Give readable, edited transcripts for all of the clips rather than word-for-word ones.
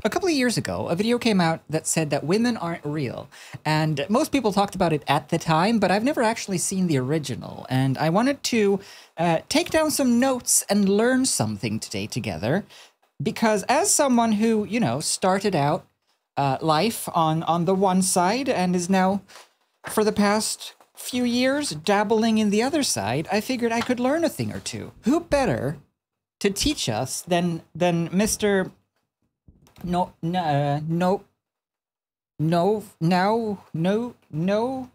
A couple of years ago, a video came out that said that women aren't real. And most people talked about it at the time, but I've never actually seen the original. And I wanted to take down some notes and learn something today together. Because as someone who, you know, started out life on the one side and is now, for the past few years, dabbling in the other side, I figured I could learn a thing or two. Who better to teach us than Mr. No.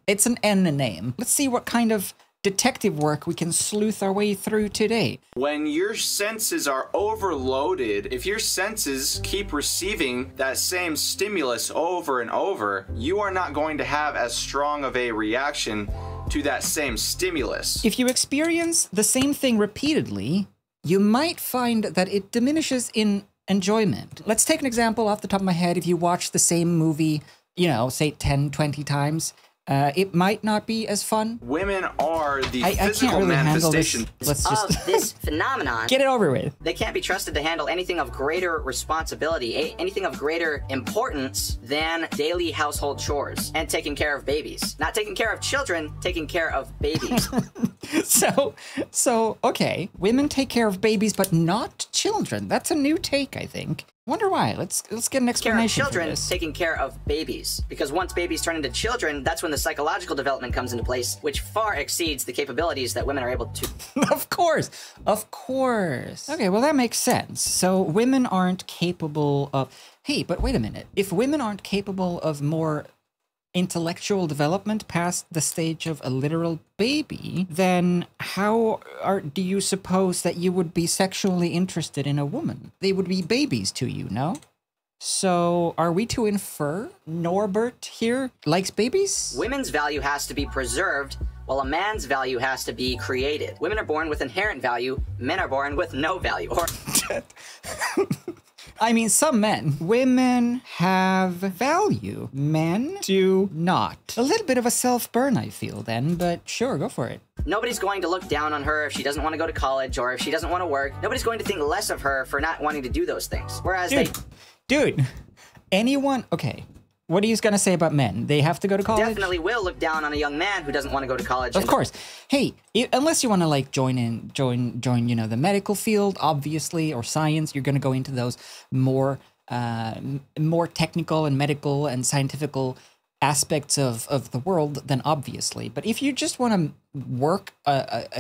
It's an N name. Let's see what kind of detective work we can sleuth our way through today. When your senses are overloaded, if your senses keep receiving that same stimulus over and over, you are not going to have as strong of a reaction to that same stimulus. If you experience the same thing repeatedly, you might find that it diminishes in enjoyment. Let's take an example off the top of my head. If you watch the same movie, you know, say 10, 20 times, it might not be as fun. Women are the I can't physical really manifestation of this phenomenon. Get it over with. They can't be trusted to handle anything of greater responsibility, anything of greater importance than daily household chores and taking care of babies. Not taking care of children, taking care of babies. So, okay, women take care of babies, but not children. That's a new take, I think. Wonder why. Let's get an explanation Care of children, for this. taking care of babies. Because once babies turn into children, that's when the psychological development comes into place, which far exceeds the capabilities that women are able to. Of course. Okay, well, that makes sense. So women aren't capable of... Hey, but wait a minute. If women aren't capable of more intellectual development past the stage of a literal baby, then how do you suppose that you would be sexually interested in a woman? They would be babies to you, no? So are we to infer Norbert here likes babies? Women's value has to be preserved, while a man's value has to be created. Women are born with inherent value, men are born with no value. Or I mean, some men. Women have value. Men do not. A little bit of a self-burn, I feel, then, but sure, go for it. nobody's going to look down on her if she doesn't want to go to college or if she doesn't want to work. Nobody's going to think less of her for not wanting to do those things. Whereas Dude, anyone... Okay, what are you going to say about men? They have to go to college? Definitely will look down on a young man who doesn't want to go to college. Of course. Hey, unless you want to like join, you know, the medical field, obviously, or science, you're going to go into those more technical and medical and scientifical aspects of the world, then obviously. But if you just want to work,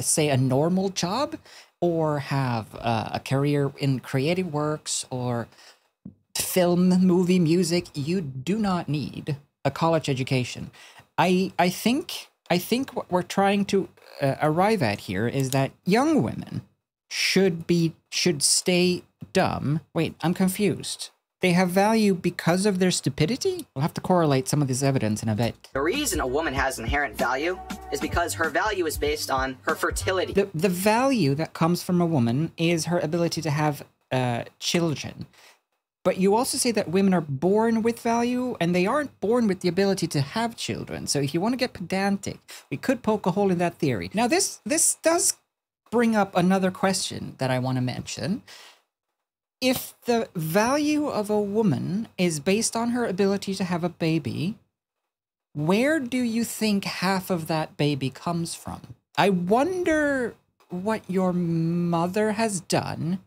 say, a normal job, or have a career in creative works or film, movie, music, you do not need a college education. I think what we're trying to arrive at here is that young women should stay dumb. Wait, I'm confused. They have value because of their stupidity? We'll have to correlate some of this evidence in a bit. The reason a woman has inherent value is because her value is based on her fertility. The value that comes from a woman is her ability to have children. But you also say that women are born with value, and they aren't born with the ability to have children. So if you want to get pedantic, we could poke a hole in that theory. Now, this does bring up another question that I want to mention. If the value of a woman is based on her ability to have a baby, where do you think half of that baby comes from? I wonder what your mother has done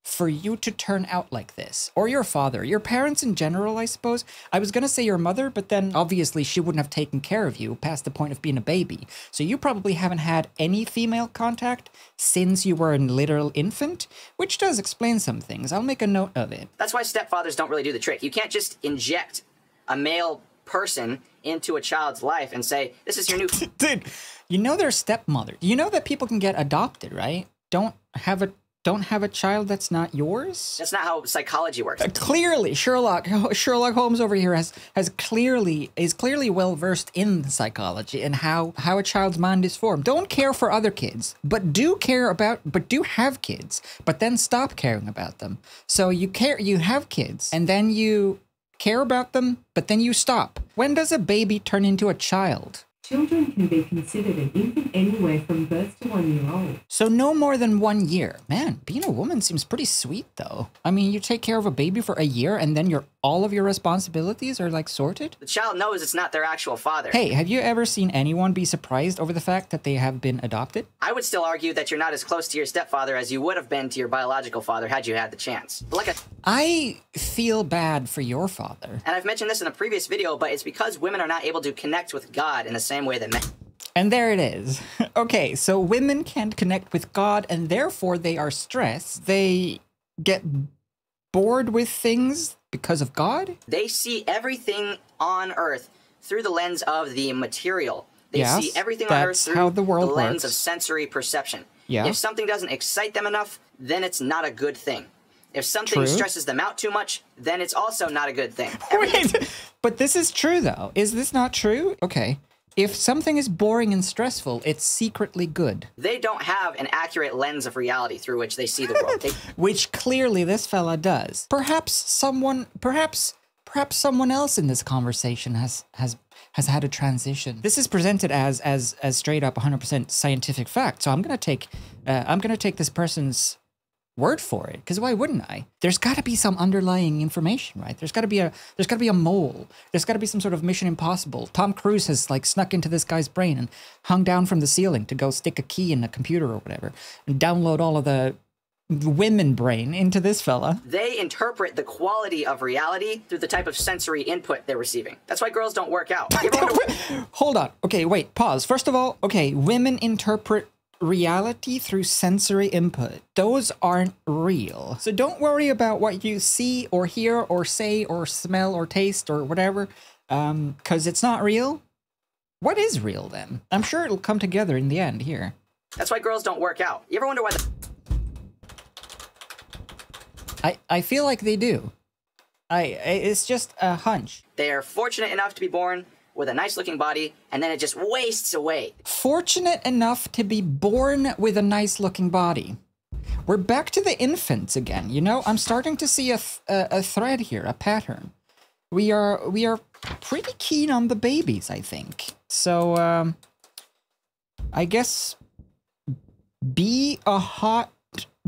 for you to turn out like this, or your father, your parents in general, I suppose. I was gonna say your mother, but then obviously she wouldn't have taken care of you past the point of being a baby. So you probably haven't had any female contact since you were a literal infant, which does explain some things. I'll make a note of it. That's why stepfathers don't really do the trick. You can't just inject a male person into a child's life and say, this is your new... Dude, you know they're stepmother. You know that people can get adopted, right? Don't have a child that's not yours? That's not how psychology works. Clearly, Sherlock Holmes over here is clearly well versed in psychology and how a child's mind is formed. Don't care for other kids, but do have kids, but then stop caring about them. So you have kids, and then you care about them, but then you stop. When does a baby turn into a child? Children can be considered an infant anywhere from birth to 1 year old. So no more than 1 year. Man, being a woman seems pretty sweet though. I mean, you take care of a baby for a year and then all of your responsibilities are like sorted? The child knows it's not their actual father. Hey, have you ever seen anyone be surprised over the fact that they have been adopted? I would still argue that you're not as close to your stepfather as you would have been to your biological father had you had the chance. But I feel bad for your father. And I've mentioned this in a previous video, but it's because women are not able to connect with God in the same way that men. And there it is. Okay, so women can't connect with God and therefore they are stressed. They get bored with things because of God? They see everything on Earth through the lens of the material. They see everything on Earth through the lens of sensory perception. Yeah. If something doesn't excite them enough, then it's not a good thing. If something stresses them out too much, then it's also not a good thing. Wait, but this is true though. Is this not true? Okay. If something is boring and stressful, it's secretly good. They don't have an accurate lens of reality through which they see the world. Which clearly this fella does. Perhaps someone else in this conversation has had a transition. This is presented as straight up 100% scientific fact. So I'm gonna take this person's word for it, because why wouldn't I? There's got to be some underlying information, right? There's got to be a mole. There's got to be some sort of Mission Impossible. Tom Cruise has like snuck into this guy's brain and hung down from the ceiling to go stick a key in a computer or whatever and download all of the women brain into this fella. They interpret the quality of reality through the type of sensory input they're receiving. That's why girls don't work out. Hold on. Okay, wait, pause. First of all, okay, women interpret reality through sensory input. Those aren't real. So don't worry about what you see or hear or say or smell or taste or whatever, because it's not real. What is real then? I'm sure it'll come together in the end here. That's why girls don't work out. You ever wonder why I feel like they do. It's just a hunch. They're fortunate enough to be born with a nice-looking body, and then it just wastes away. Fortunate enough to be born with a nice-looking body. We're back to the infants again, you know? I'm starting to see a thread here, a pattern. We are pretty keen on the babies, I think. So, I guess be a hot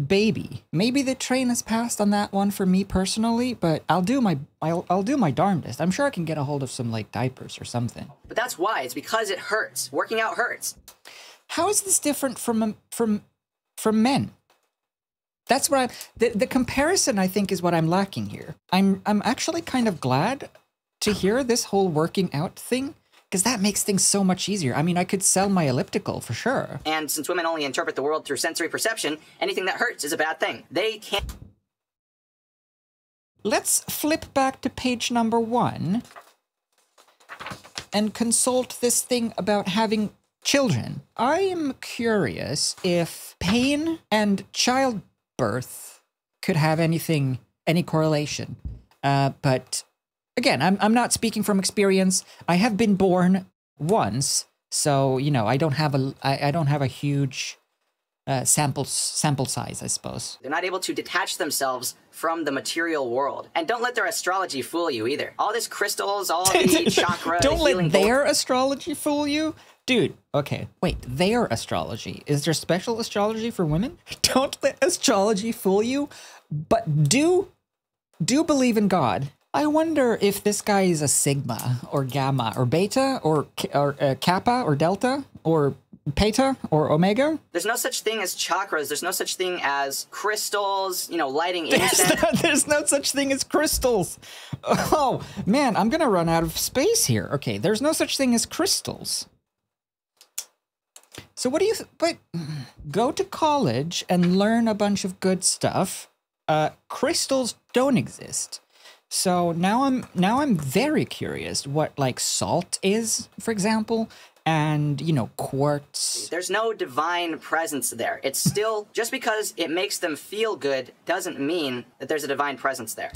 baby. Maybe the train has passed on that one for me personally, but I'll do my darndest. I'm sure I can get a hold of some like diapers or something. But that's why. It's because it hurts. Working out hurts. How is this different from men? That's what the comparison I think is what I'm lacking here. I'm actually kind of glad to hear this whole working out thing, because that makes things so much easier. I mean, I could sell my elliptical for sure. And since women only interpret the world through sensory perception, anything that hurts is a bad thing. They can't. Let's flip back to page number 1 and consult this thing about having children. I am curious if pain and childbirth could have any correlation. But again, I'm not speaking from experience. I have been born once, so you know I don't have a huge sample size, I suppose. They're not able to detach themselves from the material world, and don't let their astrology fool you either. All this crystals, all the chakra. Don't let their astrology fool you, dude. Okay, wait. Their astrology, is there special astrology for women? Don't let astrology fool you, but do believe in God. I wonder if this guy is a sigma or gamma or beta or kappa or delta or peta or omega. There's no such thing as chakras. There's no such thing as crystals, you know, lighting incense. There's no such thing as crystals. Oh, man, I'm going to run out of space here. Okay, there's no such thing as crystals. So what do you go to college and learn a bunch of good stuff. Crystals don't exist. So now I'm very curious what like salt is, for example, and you know, quartz. There's no divine presence there. It's still, just because it makes them feel good doesn't mean that there's a divine presence there.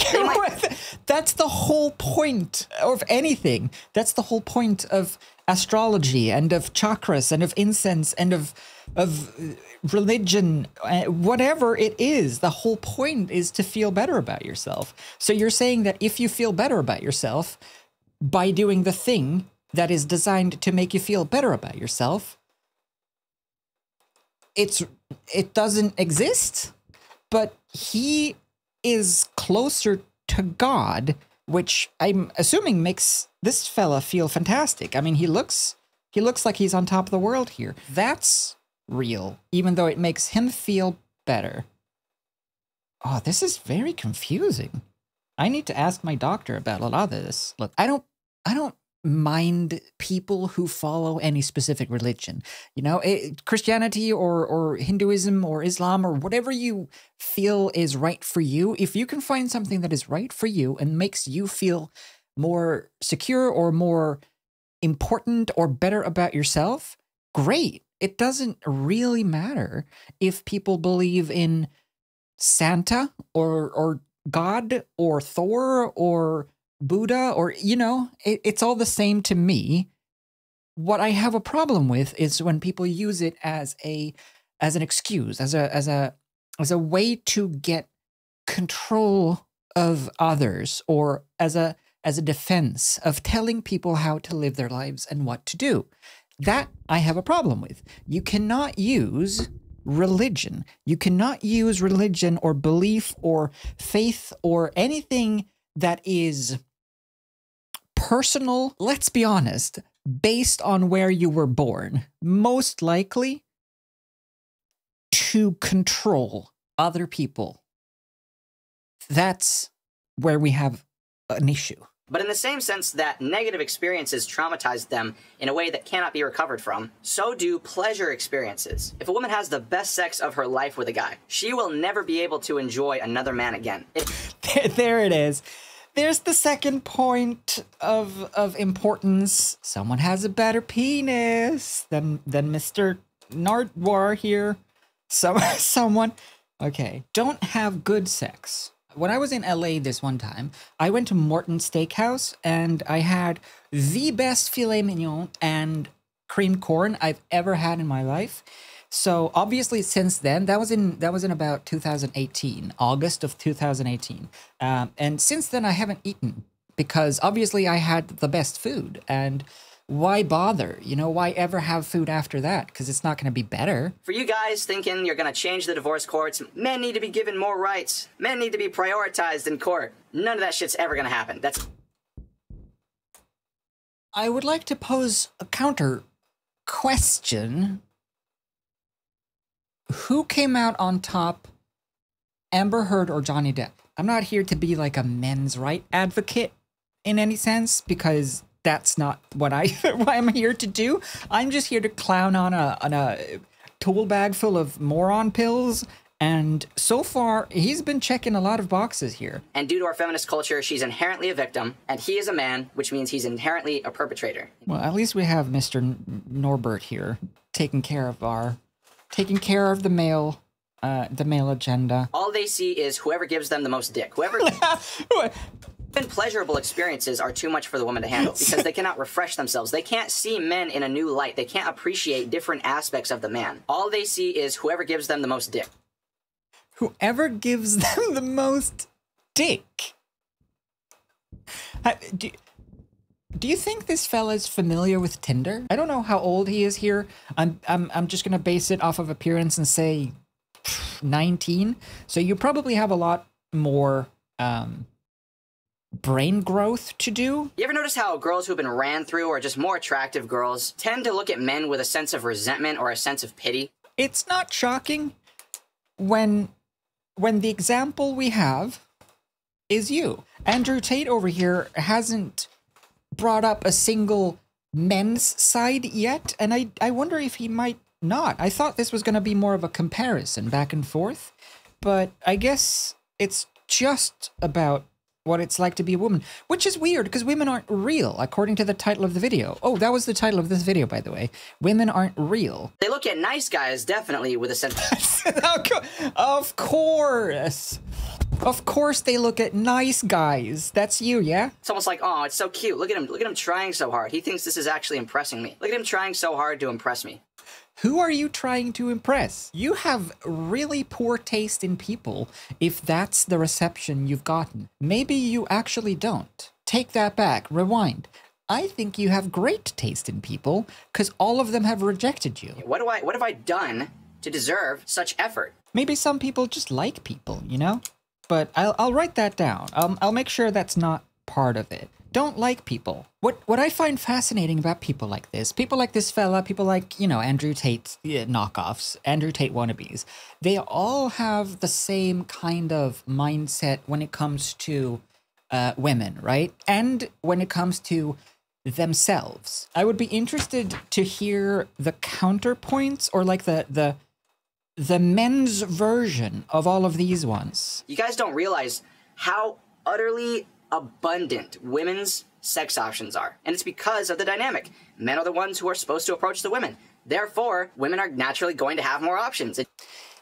That's the whole point of anything. That's the whole point of astrology and of chakras and of incense and of religion, whatever it is. The whole point is to feel better about yourself. So you're saying that if you feel better about yourself by doing the thing, that is designed to make you feel better about yourself, it doesn't exist. But he is closer to God, which I'm assuming makes this fella feel fantastic. I mean, he looks like he's on top of the world here. That's real, even though it makes him feel better. Oh, this is very confusing. I need to ask my doctor about a lot of this. Look, I don't mind people who follow any specific religion. You know, Christianity or Hinduism or Islam or whatever you feel is right for you. If you can find something that is right for you and makes you feel more secure or more important or better about yourself, great. It doesn't really matter if people believe in Santa or God or Thor or Buddha or, you know, it's all the same to me. What I have a problem with is when people use it as an excuse, as a way to get control of others, or as a defense of telling people how to live their lives and what to do. That I have a problem with. You cannot use religion. You cannot use religion or belief or faith or anything that is personal, let's be honest, based on where you were born, most likely to control other people. That's where we have an issue. But in the same sense that negative experiences traumatized them in a way that cannot be recovered from, so do pleasure experiences. If a woman has the best sex of her life with a guy, she will never be able to enjoy another man again. There it is. There's the second point of importance. Someone has a better penis than Mr. Nardwar here. Someone. Okay. Don't have good sex. When I was in LA this one time, I went to Morton's Steakhouse and I had the best filet mignon and creamed corn I've ever had in my life. So obviously since then, that was in about 2018, August of 2018. And since then I haven't eaten because obviously I had the best food, and why bother? You know, why ever have food after that? Because it's not going to be better. For you guys thinking you're going to change the divorce courts, men need to be given more rights. Men need to be prioritized in court. None of that shit's ever going to happen. I would like to pose a counter question. Who came out on top, Amber Heard or Johnny Depp? I'm not here to be like a men's right advocate in any sense, because that's not what I'm here to do. I'm just here to clown on a tool bag full of moron pills, and so far he's been checking a lot of boxes here. And due to our feminist culture, she's inherently a victim, and he is a man, which means he's inherently a perpetrator. Well, at least we have Mr. Norbert here taking care of the male agenda. All they see is whoever gives them the most dick. Whoever. Even pleasurable experiences are too much for the woman to handle because they cannot refresh themselves. They can't see men in a new light. They can't appreciate different aspects of the man. All they see is whoever gives them the most dick. Whoever gives them the most dick. Do you think this fella's familiar with Tinder? I don't know how old he is here. I'm just gonna base it off of appearance and say 19. So you probably have a lot more brain growth to do. You ever notice how girls who've been ran through or just more attractive girls tend to look at men with a sense of resentment or a sense of pity? It's not shocking when the example we have is you. Andrew Tate over here hasn't brought up a single men's side yet, and I wonder if he might not. I thought this was going to be more of a comparison back and forth, but I guess it's just about what it's like to be a woman, which is weird because women aren't real, according to the title of the video. Oh, that was the title of this video, by the way. Women aren't real. They look at nice guys, definitely, with a sense Of course. Of course they look at nice guys. That's you, yeah? It's almost like, oh, it's so cute. Look at him trying so hard. He thinks this is actually impressing me. Look at him trying so hard to impress me. Who are you trying to impress? You have really poor taste in people if that's the reception you've gotten. Maybe you actually don't. Take that back. Rewind. I think you have great taste in people because all of them have rejected you. What have I done to deserve such effort? Maybe some people just like people, you know? But I'll write that down. I'll make sure that's not part of it. Don't like people. What I find fascinating about people like this fella, people like, you know, Andrew Tate knockoffs, Andrew Tate wannabes, they all have the same kind of mindset when it comes to women, right? And when it comes to themselves. I would be interested to hear the counterpoints or like the men's version of all of these ones. You guys don't realize how utterly abundant women's sex options are. And it's because of the dynamic. Men are the ones who are supposed to approach the women. Therefore, women are naturally going to have more options.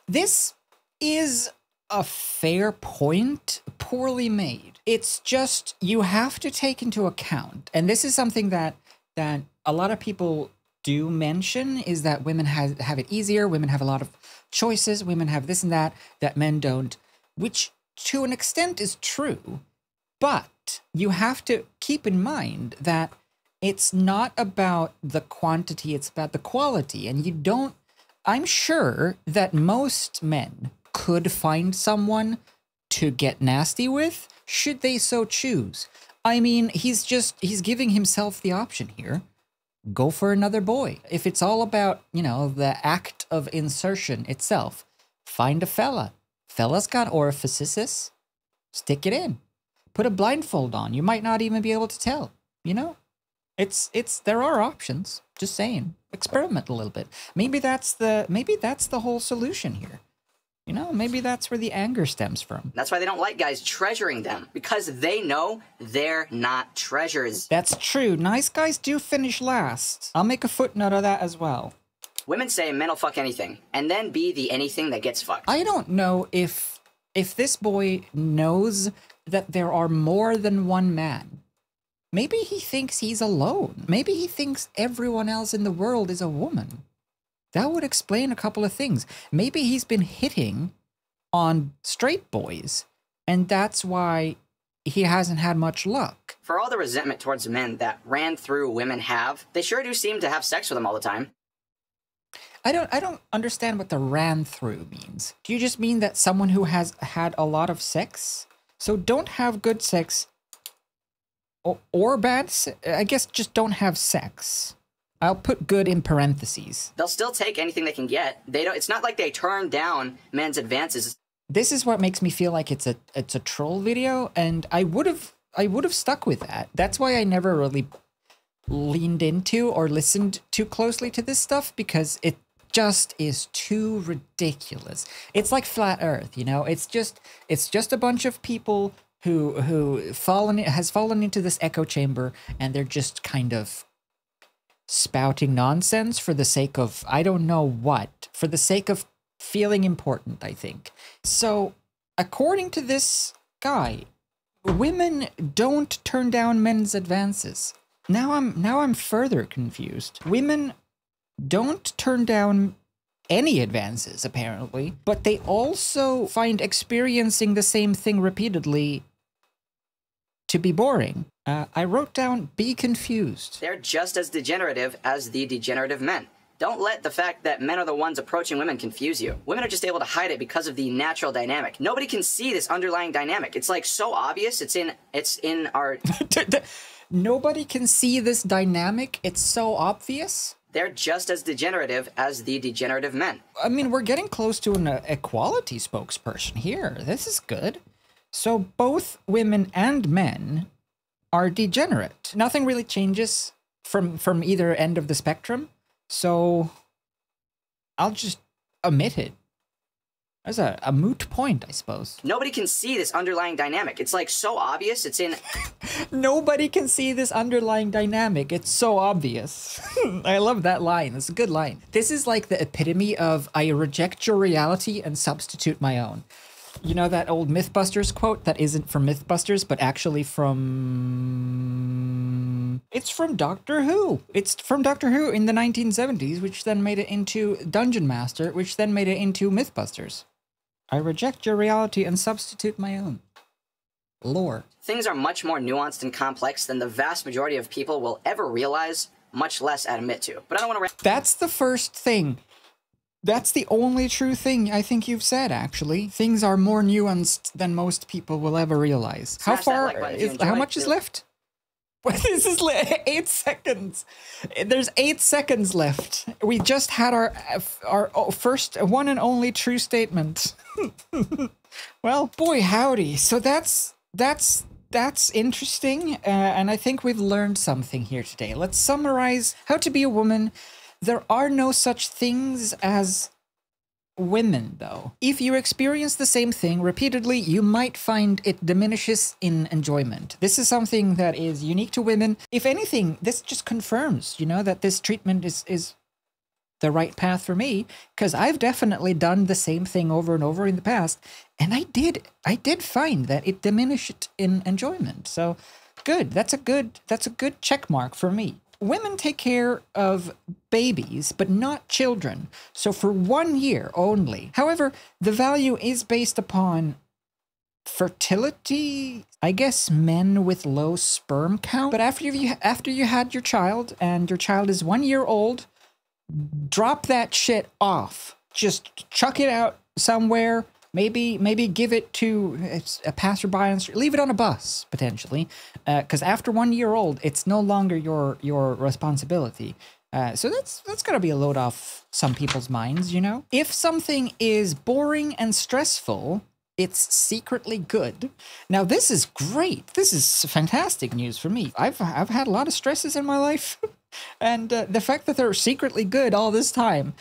This is a fair point, poorly made. It's just, you have to take into account, and this is something that a lot of people do mention, is that women have it easier, women have a lot of choices, women have this and that men don't, which to an extent is true. But you have to keep in mind that it's not about the quantity, it's about the quality. And you don't, I'm sure that most men could find someone to get nasty with, should they so choose. I mean, he's giving himself the option here. Go for another boy. If it's all about, you know, the act of insertion itself, find a fella. Fella's got orifices. Stick it in. Put a blindfold on. You might not even be able to tell, you know? There are options. Just saying. Experiment a little bit. Maybe that's the whole solution here. You know, maybe that's where the anger stems from. That's why they don't like guys treasuring them, because they know they're not treasures. That's true. Nice guys do finish last. I'll make a footnote of that as well. Women say men will fuck anything, and then be the anything that gets fucked. I don't know if this boy knows that there are more than one man. Maybe he thinks he's alone. Maybe he thinks everyone else in the world is a woman. That would explain a couple of things. Maybe he's been hitting on straight boys, and that's why he hasn't had much luck. For all the resentment towards men that ran through women have, they sure do seem to have sex with them all the time. I don't understand what the ran through means. Do you just mean that someone who has had a lot of sex? So don't have good sex or bad sex. I guess just don't have sex. I'll put good in parentheses. They'll still take anything they can get. It's not like they turn down men's advances. This is what makes me feel like it's a troll video, and I would have stuck with that. That's why I never really leaned into or listened too closely to this stuff, because it just is too ridiculous. It's like flat Earth, you know? It's just a bunch of people who has fallen into this echo chamber, and they're just kind of spouting nonsense for the sake of, I don't know what, for the sake of feeling important, I think. So, according to this guy, women don't turn down men's advances. Now I'm further confused. Women don't turn down any advances, apparently, but they also find experiencing the same thing repeatedly to be boring. I wrote down, be confused. They're just as degenerative as the degenerative men. Don't let the fact that men are the ones approaching women confuse you. Women are just able to hide it because of the natural dynamic. Nobody can see this underlying dynamic. It's like so obvious. It's in our... Nobody can see this dynamic. It's so obvious. They're just as degenerative as the degenerative men. I mean, we're getting close to an equality spokesperson here. This is good. So both women and men are degenerate. Nothing really changes from either end of the spectrum. So I'll just omit it. That's a moot point, I suppose. Nobody can see this underlying dynamic. It's like so obvious. It's in... Nobody can see this underlying dynamic. It's so obvious. I love that line. It's a good line. This is like the epitome of I reject your reality and substitute my own. You know that old Mythbusters quote that isn't from Mythbusters, but actually from... It's from Doctor Who. It's from Doctor Who in the 1970s, which then made it into Dungeon Master, which then made it into Mythbusters. I reject your reality and substitute my own. Lord. Things are much more nuanced and complex than the vast majority of people will ever realize, much less admit to. But I don't want to... That's the first thing. That's the only true thing I think you've said, actually. Things are more nuanced than most people will ever realize. How far how much is left? This is 8 seconds. There's 8 seconds left. We just had our first one and only true statement. Well, boy howdy. So that's interesting, and I think we've learned something here today. Let's summarize how to be a woman. There are no such things as women, though. If you experience the same thing repeatedly, you might find it diminishes in enjoyment. This is something that is unique to women. If anything, this just confirms, you know, that this treatment is the right path for me, because I've definitely done the same thing over and over in the past, and I did find that it diminished in enjoyment. So good. That's a good check mark for me. Women take care of babies, but not children. So for 1 year only. However, the value is based upon fertility. I guess men with low sperm count. But after you had your child and your child is 1 year old, drop that shit off. Just chuck it out somewhere. Maybe give it to a passerby on the street. Leave it on a bus, potentially. Because after 1 year old, it's no longer your responsibility. So that's got to be a load off some people's minds, you know? If something is boring and stressful, it's secretly good. Now, this is great. This is fantastic news for me. I've had a lot of stresses in my life. And the fact that they're secretly good all this time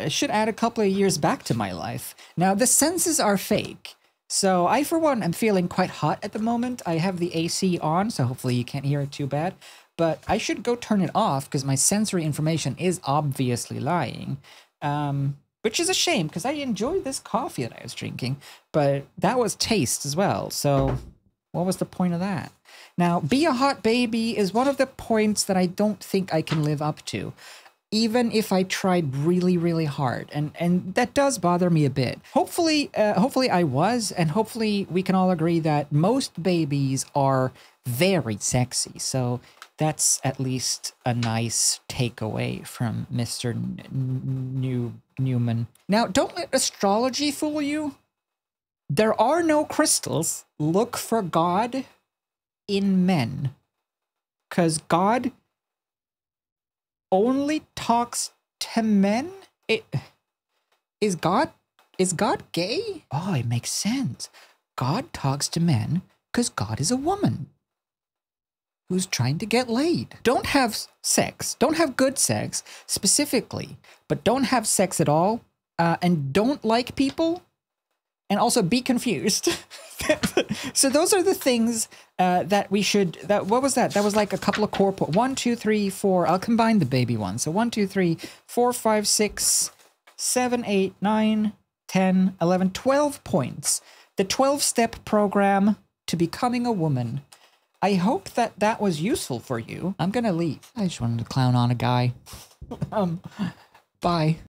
should add a couple of years back to my life. Now, the senses are fake. So I, for one, am feeling quite hot at the moment. I have the AC on, so hopefully you can't hear it too bad. But I should go turn it off because my sensory information is obviously lying. Which is a shame because I enjoyed this coffee that I was drinking. But that was taste as well. So what was the point of that? Now, be a hot baby is one of the points that I don't think I can live up to, even if I tried really, really hard. And that does bother me a bit. Hopefully I was, and hopefully we can all agree that most babies are very sexy. So that's at least a nice takeaway from Mr. Newman. Now, don't let astrology fool you. There are no crystals. Look for God in men, because God only talks to men. Is God gay? Oh, it makes sense. God talks to men because God is a woman who's trying to get laid. Don't have sex. Don't have good sex specifically, but don't have sex at all, and don't like people. And also be confused. So those are the things that we should... What was that? That was like a couple of core... 1, 2, 3, 4... I'll combine the baby ones. So 1, 2, 3, 4, 5, 6, 7, 8, 9, 10, 11, 12 points. The 12-step program to becoming a woman. I hope that that was useful for you. I'm gonna leave. I just wanted to clown on a guy. Bye.